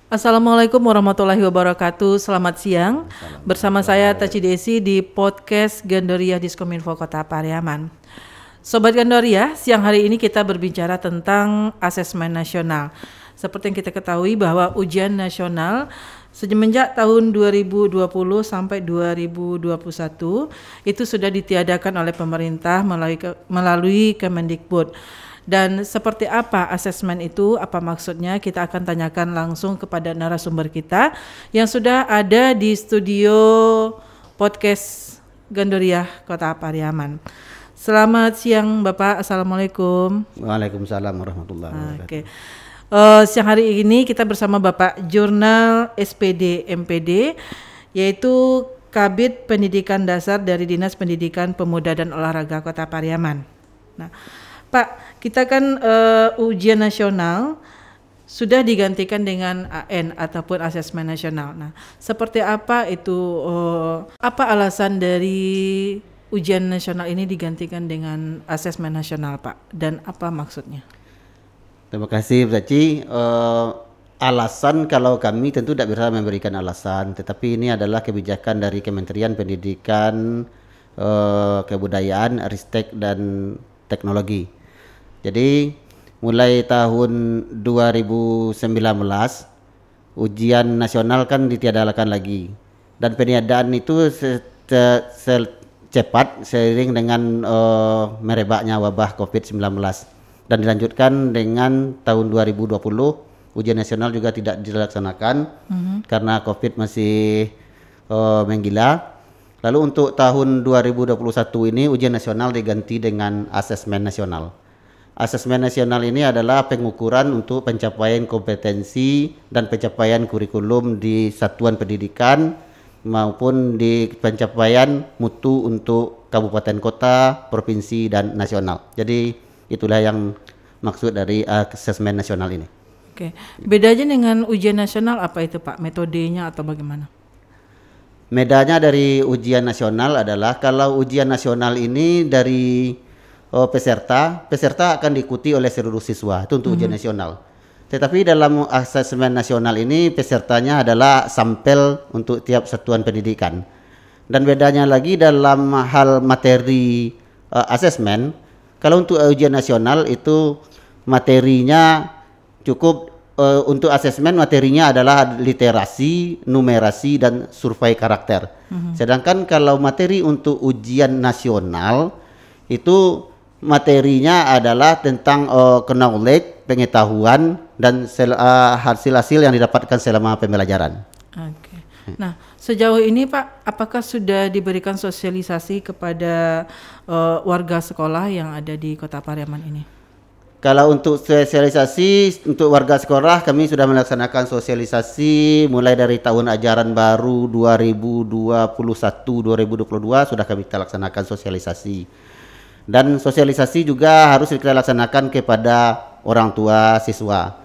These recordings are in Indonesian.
Assalamualaikum warahmatullahi wabarakatuh. Selamat siang. Bersama saya Taci Desi di podcast Gandoria Diskominfo Kota Pariaman. Sobat Gandoria, siang hari ini kita berbicara tentang asesmen nasional. Seperti yang kita ketahui bahwa ujian nasional semenjak tahun 2020 sampai 2021 itu sudah ditiadakan oleh pemerintah melalui Kemendikbud. Dan seperti apa asesmen itu, apa maksudnya, kita akan tanyakan langsung kepada narasumber kita yang sudah ada di studio podcast Gandoria Kota Pariaman. Selamat siang Bapak, Assalamualaikum. Waalaikumsalam warahmatullahi wabarakatuh. Oke. Siang hari ini kita bersama Bapak Jurnal SPD MPD, yaitu Kabid Pendidikan Dasar dari Dinas Pendidikan Pemuda dan Olahraga Kota Pariaman. Nah, Pak, kita kan ujian nasional sudah digantikan dengan AN ataupun asesmen nasional. Nah, seperti apa itu, apa alasan dari ujian nasional ini digantikan dengan asesmen nasional, Pak? Dan apa maksudnya? Terima kasih, Bu Caci. Alasan kalau kami tentu tidak bisa memberikan alasan, tetapi ini adalah kebijakan dari Kementerian Pendidikan, Kebudayaan, Ristek dan Teknologi. Jadi mulai tahun 2019 ujian nasional kan ditiadakan lagi, dan peniadaan itu cepat seiring dengan merebaknya wabah COVID-19, dan dilanjutkan dengan tahun 2020 ujian nasional juga tidak dilaksanakan karena COVID masih menggila. Lalu untuk tahun 2021 ini ujian nasional diganti dengan asesmen nasional. Asesmen nasional ini adalah pengukuran untuk pencapaian kompetensi dan pencapaian kurikulum di satuan pendidikan maupun di pencapaian mutu untuk kabupaten kota, provinsi dan nasional. Jadi itulah yang maksud dari asesmen nasional ini. Oke. Bedanya dengan ujian nasional apa itu, Pak? Metodenya atau bagaimana? Bedanya dari ujian nasional adalah kalau ujian nasional ini dari peserta akan diikuti oleh seluruh siswa, itu untuk ujian nasional. Tetapi dalam asesmen nasional ini pesertanya adalah sampel untuk tiap satuan pendidikan. Dan bedanya lagi dalam hal materi asesmen, kalau untuk ujian nasional itu materinya cukup, untuk asesmen materinya adalah literasi, numerasi dan survei karakter. Sedangkan kalau materi untuk ujian nasional itu materinya adalah tentang knowledge, pengetahuan dan hasil-hasil yang didapatkan selama pembelajaran. Oke. Nah, sejauh ini Pak, apakah sudah diberikan sosialisasi kepada warga sekolah yang ada di Kota Pariaman ini? Kalau untuk sosialisasi untuk warga sekolah, kami sudah melaksanakan sosialisasi mulai dari tahun ajaran baru 2021-2022 sudah kami laksanakan sosialisasi. Dan sosialisasi juga harus kita laksanakan kepada orang tua siswa.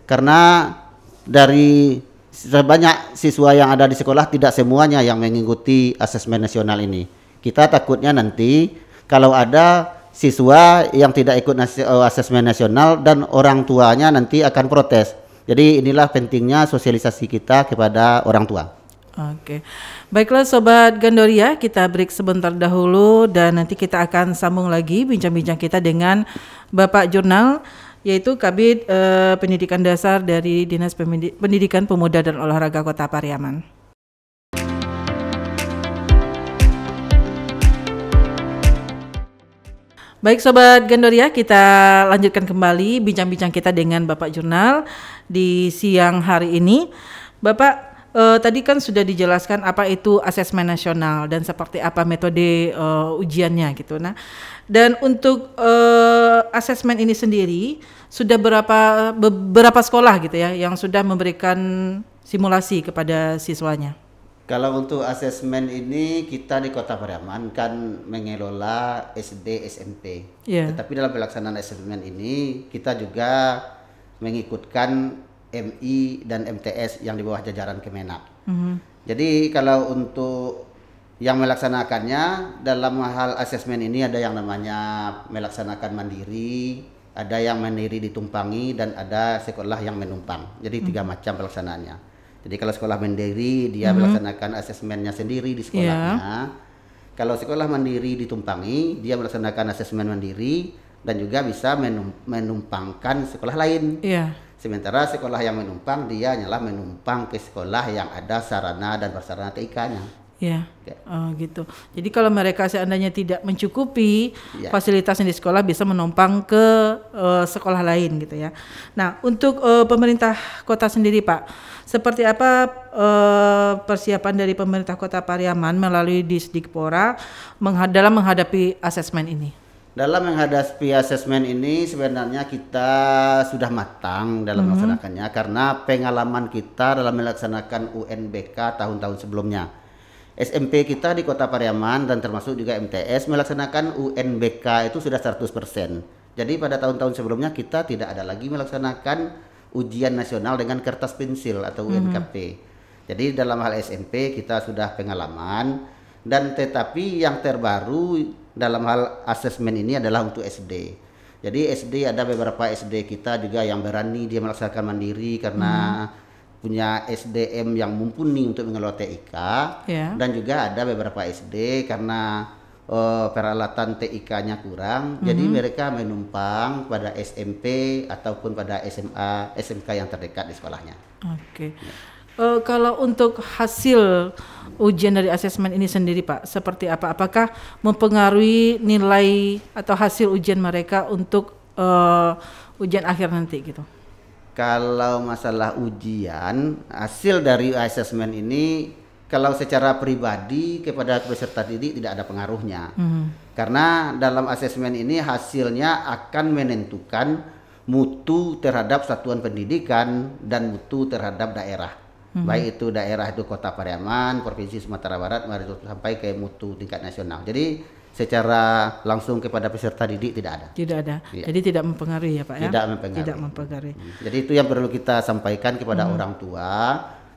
Karena dari sebanyak siswa yang ada di sekolah tidak semuanya yang mengikuti asesmen nasional ini. Kita takutnya nanti kalau ada siswa yang tidak ikut asesmen nasional dan orang tuanya nanti akan protes. Jadi inilah pentingnya sosialisasi kita kepada orang tua. Oke, baiklah Sobat Gandoria, kita break sebentar dahulu dan nanti kita akan sambung lagi bincang-bincang kita dengan Bapak Jurnal, yaitu Kabid Pendidikan Dasar dari Dinas Pendidikan Pemuda dan Olahraga Kota Pariaman. Baik Sobat Gandoria, kita lanjutkan kembali bincang-bincang kita dengan Bapak Jurnal di siang hari ini. Bapak, tadi kan sudah dijelaskan apa itu asesmen nasional dan seperti apa metode ujiannya gitu. Nah, dan untuk asesmen ini sendiri sudah beberapa sekolah gitu ya yang sudah memberikan simulasi kepada siswanya. Kalau untuk asesmen ini kita di Kota Pariaman kan mengelola SD SMP. Tetapi dalam pelaksanaan asesmen ini kita juga mengikutkan MI dan MTS yang di bawah jajaran Kemenak. Jadi kalau untuk yang melaksanakannya dalam hal asesmen ini ada yang namanya melaksanakan mandiri, ada yang mandiri ditumpangi, dan ada sekolah yang menumpang. Jadi 3 macam pelaksanaannya. Jadi kalau sekolah mandiri dia melaksanakan asesmennya sendiri di sekolahnya. Kalau sekolah mandiri ditumpangi, dia melaksanakan asesmen mandiri dan juga bisa menumpangkan sekolah lain. Sementara sekolah yang menumpang, dia hanyalah menumpang ke sekolah yang ada sarana dan prasarana TIK-nya. Gitu. Jadi kalau mereka seandainya tidak mencukupi fasilitasnya di sekolah, bisa menumpang ke sekolah lain gitu ya. Nah, untuk pemerintah kota sendiri Pak, seperti apa persiapan dari pemerintah Kota Pariaman melalui Disdikpora dalam menghadapi asesmen ini? Dalam menghadapi asesmen ini sebenarnya kita sudah matang dalam melaksanakannya, karena pengalaman kita dalam melaksanakan UNBK tahun-tahun sebelumnya. SMP kita di Kota Pariaman dan termasuk juga MTS melaksanakan UNBK itu sudah 100%. Jadi pada tahun-tahun sebelumnya kita tidak ada lagi melaksanakan ujian nasional dengan kertas pensil atau UNKP. Jadi dalam hal SMP kita sudah pengalaman, dan tetapi yang terbaru dalam hal asesmen ini adalah untuk SD. Jadi SD ada beberapa SD kita juga yang berani dia melaksanakan mandiri karena punya SDM yang mumpuni untuk mengelola TIK, dan juga ada beberapa SD karena peralatan TIK-nya kurang, jadi mereka menumpang pada SMP ataupun pada SMA, SMK yang terdekat di sekolahnya. Kalau untuk hasil ujian dari asesmen ini sendiri Pak, seperti apa? Apakah mempengaruhi nilai atau hasil ujian mereka untuk ujian akhir nanti gitu? Kalau masalah ujian, hasil dari asesmen ini kalau secara pribadi kepada peserta didik tidak ada pengaruhnya. Karena dalam asesmen ini hasilnya akan menentukan mutu terhadap satuan pendidikan dan mutu terhadap daerah. Baik itu daerah itu Kota Pariaman, Provinsi Sumatera Barat, sampai ke mutu tingkat nasional. Jadi secara langsung kepada peserta didik tidak ada. Tidak ada. Jadi tidak mempengaruhi ya Pak ya? Tidak mempengaruhi. Jadi itu yang perlu kita sampaikan kepada orang tua.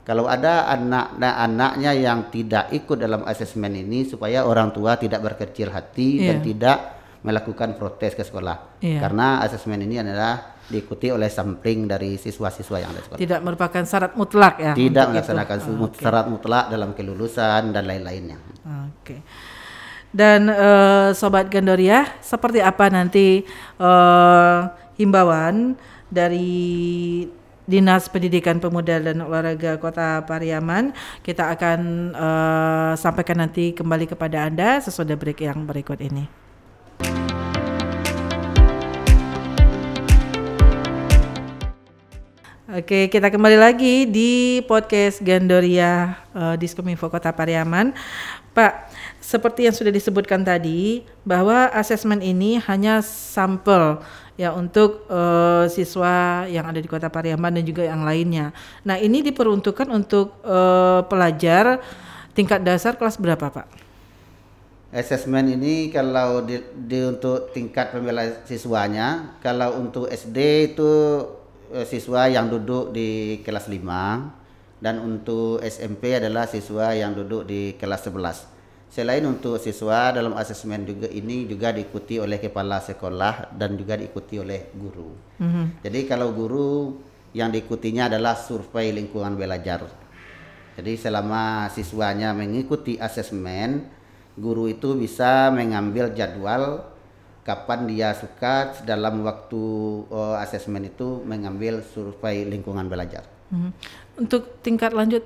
Kalau ada anak-anaknya yang tidak ikut dalam asesmen ini, supaya orang tua tidak berkecil hati dan tidak melakukan protes ke sekolah. Karena asesmen ini adalah diikuti oleh sampling dari siswa-siswa yang ada di sekolah. Tidak merupakan syarat mutlak ya? Tidak melaksanakan syarat mutlak dalam kelulusan dan lain-lainnya. Dan Sobat Gandoria, seperti apa nanti himbauan dari Dinas Pendidikan Pemuda dan Olahraga Kota Pariaman? Kita akan sampaikan nanti kembali kepada Anda sesudah break yang berikut ini. Oke, kita kembali lagi di podcast Gandoria Diskominfo Kota Pariaman. Pak, seperti yang sudah disebutkan tadi, bahwa asesmen ini hanya sampel ya untuk siswa yang ada di Kota Pariaman dan juga yang lainnya. Nah, ini diperuntukkan untuk pelajar tingkat dasar kelas berapa, Pak? Asesmen ini kalau untuk tingkat pembelajaran siswanya, kalau untuk SD itu siswa yang duduk di kelas 5, dan untuk SMP adalah siswa yang duduk di kelas 11. Selain untuk siswa, dalam asesmen ini juga diikuti oleh kepala sekolah dan juga diikuti oleh guru. Jadi kalau guru yang diikutinya adalah survei lingkungan belajar. Jadi selama siswanya mengikuti asesmen, guru itu bisa mengambil jadwal kapan dia suka dalam waktu asesmen itu mengambil survei lingkungan belajar. Untuk tingkat lanjut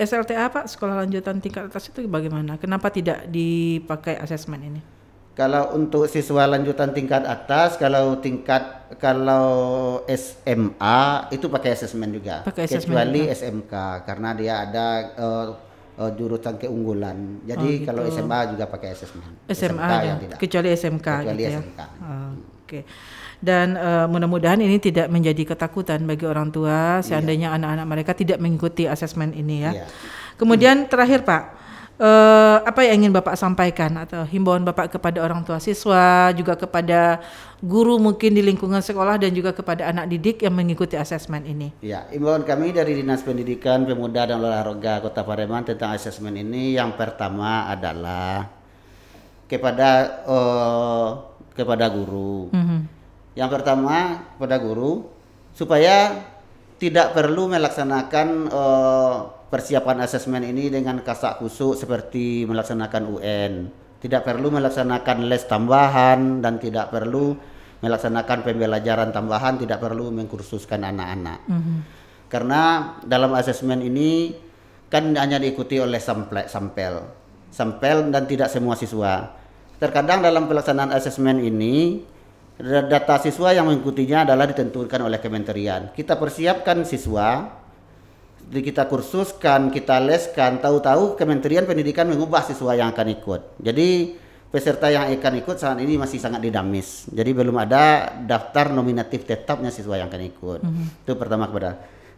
SLTA Pak, sekolah lanjutan tingkat atas itu bagaimana? Kenapa tidak dipakai asesmen ini? Kalau untuk siswa lanjutan tingkat atas, kalau SMA itu pakai asesmen juga. Kecuali SMK karena dia ada jurusan keunggulan. Jadi kalau SMA juga pakai asesmen. SMA yang tidak. Kecuali SMK kecuali gitu SMK. Ya. Oke. Dan mudah-mudahan ini tidak menjadi ketakutan bagi orang tua seandainya anak-anak mereka tidak mengikuti asesmen ini ya. Kemudian terakhir Pak, apa yang ingin Bapak sampaikan atau himbauan Bapak kepada orang tua siswa, juga kepada guru mungkin di lingkungan sekolah dan juga kepada anak didik yang mengikuti asesmen ini? Ya, himbauan kami dari Dinas Pendidikan Pemuda dan Olahraga Kota Pariaman tentang asesmen ini yang pertama adalah kepada guru. Yang pertama kepada guru supaya tidak perlu melaksanakan persiapan asesmen ini dengan kasak kusuk seperti melaksanakan UN. Tidak perlu melaksanakan les tambahan dan tidak perlu melaksanakan pembelajaran tambahan, tidak perlu mengkursuskan anak-anak. Karena dalam asesmen ini kan hanya diikuti oleh sampel dan tidak semua siswa. Terkadang dalam pelaksanaan asesmen ini data siswa yang mengikutinya adalah ditentukan oleh kementerian. Kita persiapkan siswa, kita kursuskan, kita leskan, tahu-tahu Kementerian Pendidikan mengubah siswa yang akan ikut. Jadi peserta yang akan ikut saat ini masih sangat dinamis. Jadi belum ada daftar nominatif tetapnya siswa yang akan ikut. Itu pertama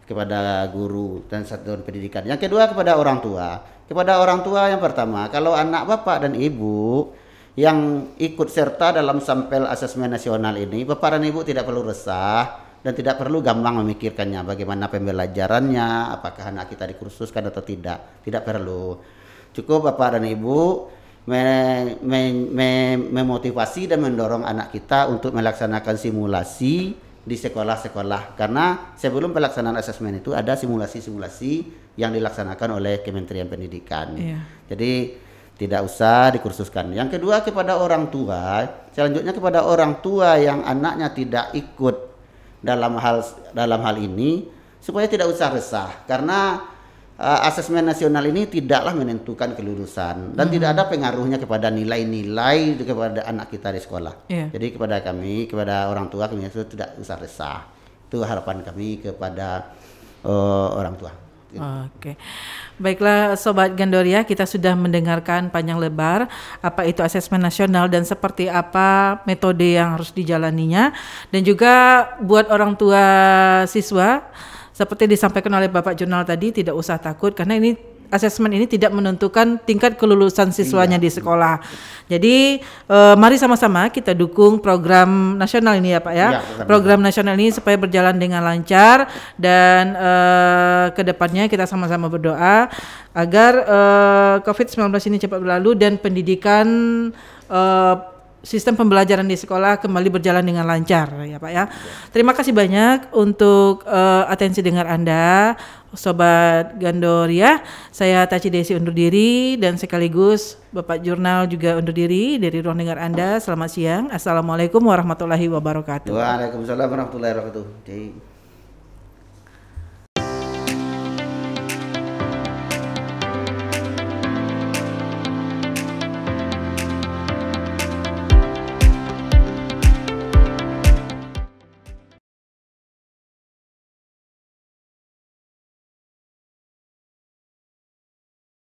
kepada guru dan satuan pendidikan. Yang kedua kepada orang tua. Kepada orang tua yang pertama, kalau anak bapak dan ibu yang ikut serta dalam sampel asesmen nasional ini, bapak dan ibu tidak perlu resah dan tidak perlu gampang memikirkannya bagaimana pembelajarannya, apakah anak kita dikursuskan atau tidak. Tidak perlu. Cukup bapak dan ibu memotivasi dan mendorong anak kita untuk melaksanakan simulasi di sekolah-sekolah, karena sebelum pelaksanaan asesmen itu ada simulasi-simulasi yang dilaksanakan oleh Kementerian Pendidikan. Jadi tidak usah dikursuskan. Yang kedua kepada orang tua, selanjutnya kepada orang tua yang anaknya tidak ikut dalam hal ini, supaya tidak usah resah, karena asesmen nasional ini tidaklah menentukan kelulusan dan tidak ada pengaruhnya kepada nilai-nilai kepada anak kita di sekolah. Jadi kepada kami, kepada orang tua, kami itu tidak usah resah. Itu harapan kami kepada orang tua. Oke. Baiklah Sobat Gandoria, kita sudah mendengarkan panjang lebar apa itu asesmen nasional dan seperti apa metode yang harus dijalaninya, dan juga buat orang tua siswa seperti disampaikan oleh Bapak Jurnal tadi, tidak usah takut karena ini asesmen ini tidak menentukan tingkat kelulusan siswanya di sekolah. Jadi mari sama-sama kita dukung program nasional ini ya Pak ya. Program nasional ini supaya berjalan dengan lancar dan kedepannya kita sama-sama berdoa agar COVID-19 ini cepat berlalu dan pendidikan sistem pembelajaran di sekolah kembali berjalan dengan lancar ya Pak ya. Terima kasih banyak untuk atensi dengar Anda Sobat Gandoria. Saya Taci Desi undur diri dan sekaligus Bapak Jurnal juga undur diri dari ruang dengar Anda. Selamat siang. Assalamualaikum warahmatullahi wabarakatuh. Waalaikumsalam warahmatullahi wabarakatuh.